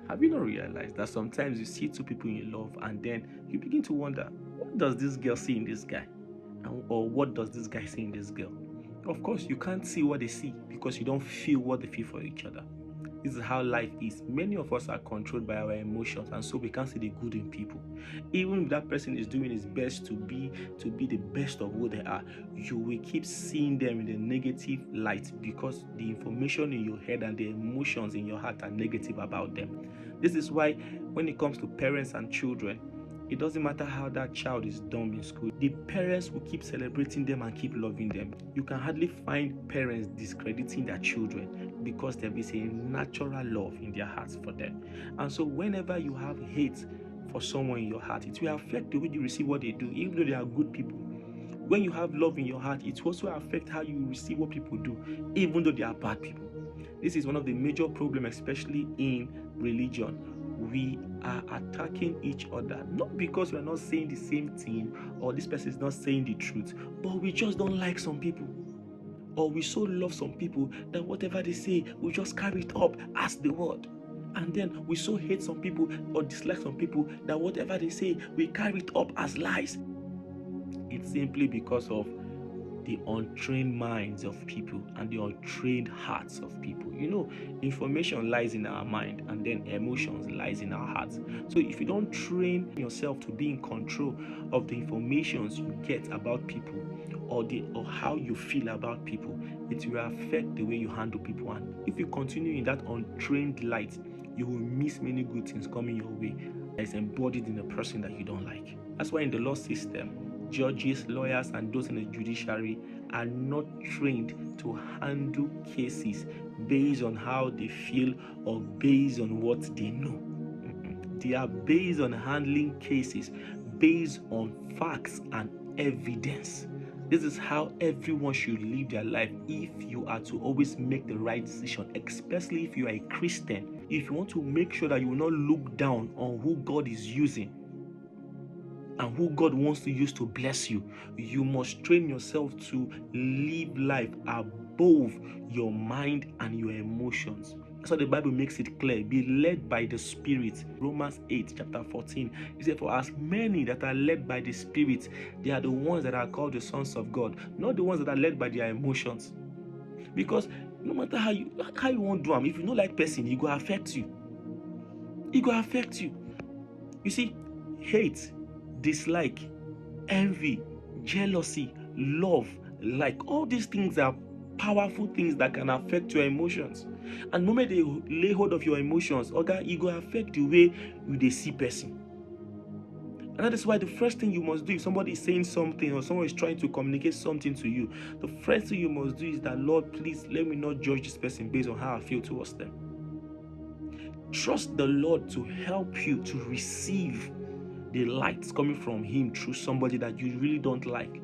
Have you not realized that sometimes you see two people in love and then you begin to wonder, what does this girl see in this guy? Or what does this guy see in this girl? Of course, you can't see what they see because you don't feel what they feel for each other. This is how life is. Many of us are controlled by our emotions, and so we can't see the good in people. Even if that person is doing his best to be the best of who they are, you will keep seeing them in the negative light because the information in your head and the emotions in your heart are negative about them. This is why when it comes to parents and children, it doesn't matter how that child is dumb in school, the parents will keep celebrating them and keep loving them. You can hardly find parents discrediting their children because there is a natural love in their hearts for them. And so whenever you have hate for someone in your heart, it will affect the way you receive what they do, even though they are good people. When you have love in your heart, it will also affect how you receive what people do, even though they are bad people. This is one of the major problems, especially in religion. We are attacking each other, not because we are not saying the same thing or this person is not saying the truth, but we just don't like some people. Or we so love some people that whatever they say, we just carry it up as the word. And then we so hate some people or dislike some people that whatever they say, we carry it up as lies. It's simply because of the untrained minds of people and the untrained hearts of people. Information lies in our mind and then emotions lies in our hearts. So if you don't train yourself to be in control of the informations you get about people or how you feel about people, it will affect the way you handle people. And if you continue in that untrained light, you will miss many good things coming your way that is embodied in a person that you don't like. That's why in the law system, judges, lawyers, and those in the judiciary are not trained to handle cases based on how they feel or based on what they know. They are based on handling cases based on facts and evidence. This is how everyone should live their life if you are to always make the right decision, especially if you are a Christian. If you want to make sure that you will not look down on who God is using and who God wants to use to bless you, you must train yourself to live life above your mind and your emotions. That's why the Bible makes it clear. Be led by the Spirit. Romans 8, chapter 14. It says, for as many that are led by the Spirit, they are the ones that are called the sons of God, not the ones that are led by their emotions. Because no matter how you want to do them, if you don't like person, it will affect you. It will affect you. You see, hate, dislike, envy, jealousy, love, like all these things are powerful things that can affect your emotions. And the moment they lay hold of your emotions, it will affect the way you see person. And that is why the first thing you must do, if somebody is saying something or someone is trying to communicate something to you, the first thing you must do is that, Lord, please let me not judge this person based on how I feel towards them. Trust the Lord to help you to receive the lights coming from him through somebody that you really don't like.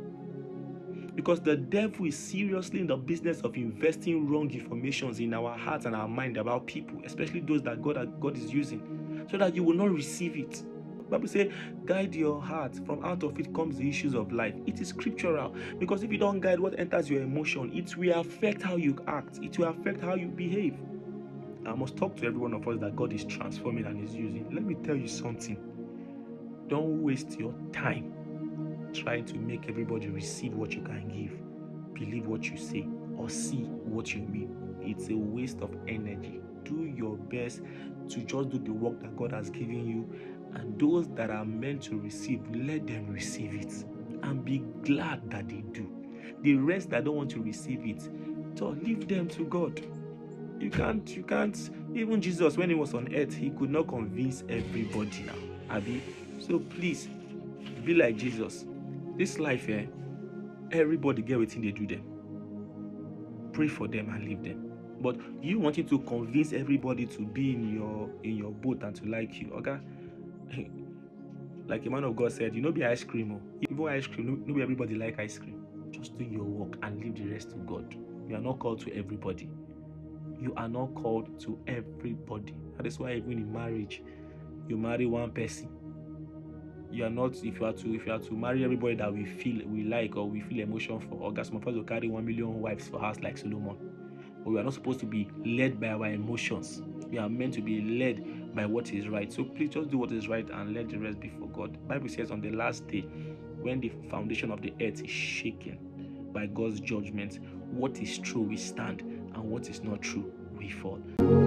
Because the devil is seriously in the business of investing wrong information in our hearts and our mind about people, especially those that God is using, so that you will not receive it. The Bible says, guide your heart, from out of it comes the issues of life. It is scriptural, because if you don't guide what enters your emotion, it will affect how you act, it will affect how you behave. I must talk to every one of us that God is transforming and is using. Let me tell you something. Don't waste your time trying to make everybody receive what you can give, believe what you say, or see what you mean. It's a waste of energy. Do your best to just do the work that God has given you, and those that are meant to receive, let them receive it and be glad that they do. The rest that don't want to receive it, so leave them to God. You can't. Even Jesus, when he was on earth, he could not convince everybody now, Abi. So please, be like Jesus. This life, everybody get wetin dey do them. Pray for them and leave them. But you wanting to convince everybody to be in your boat and to like you, okay? Like a man of God said, you know, be ice cream. Even ice cream, no be everybody like ice cream. Just do your work and leave the rest to God. You are not called to everybody. You are not called to everybody. That is why even in marriage, you marry one person. You are not, if you are to marry everybody that we like or we feel emotion for, or some of us will carry 1 million wives for house like Solomon. But we are not supposed to be led by our emotions. We are meant to be led by what is right. So please just do what is right and let the rest be for God. The Bible says on the last day, when the foundation of the earth is shaken by God's judgment, what is true will stand, and what is not true will fall.